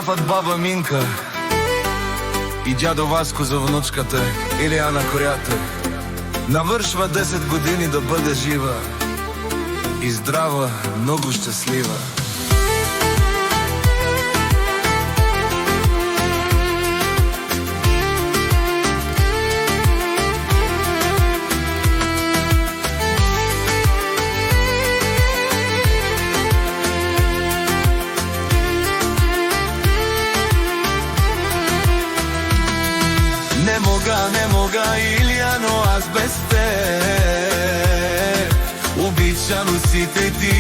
Рафат баба Минка и дядо Васко за внучката Илијана Корјата. Навршва 10 години, да бъде жива и здрава, многу щастлива. Не мога, Илијано, аз без теб. Обичам сите ти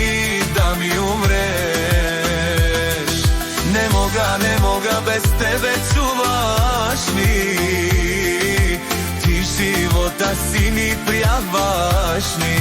да ми умреш. Не мога, без тебе чуваш ми. Ти живота си ми пријаваш ми.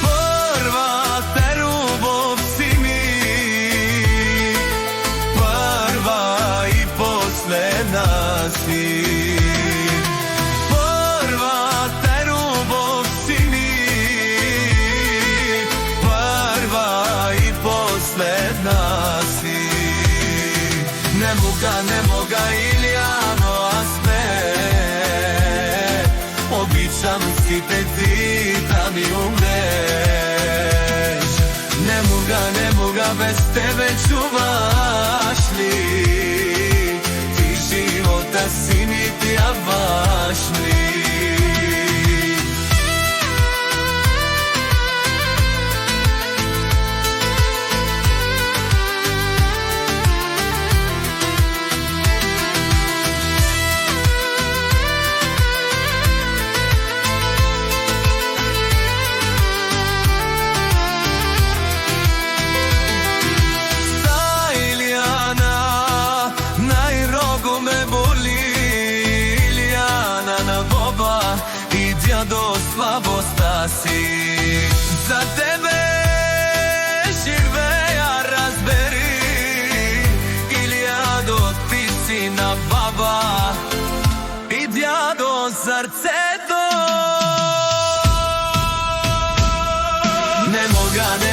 Првата љубов си ми, прва и последна си. Не мога, Илијано, аз без. Обичам сите ти да ми умреш. Не мога, без тебе чуваш ли? Живота си ми пријаваш ми. За Илијана најмногу ме боли, и дядо слабоста си. За тебе живеја, разбери, Илијадо, ти си на баба и дядо срцето. Не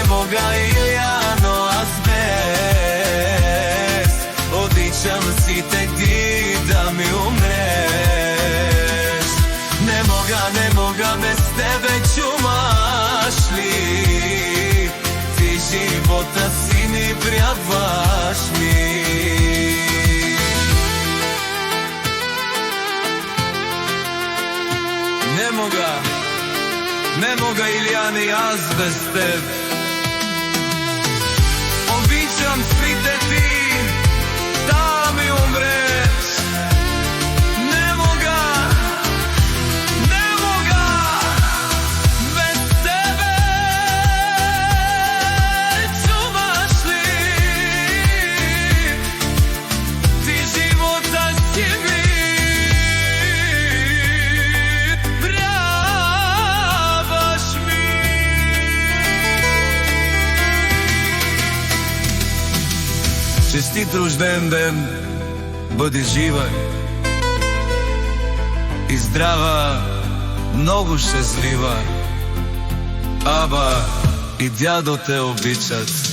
мога, Илијано, аз без. Одичам сите ти да ми умреш. Не мога, без тебе чуваш ли? Ти живота си ми пријаваш ми. Не мога, Илијане, јас без теб. Обичам сите ти да ми умреш. Не мога, без тебе чуваш ли? Ти живота си ми пријаваш ми. Честит рожден ден, бъди жива и здрава, многу щастлива. Аба и дядо те обичат.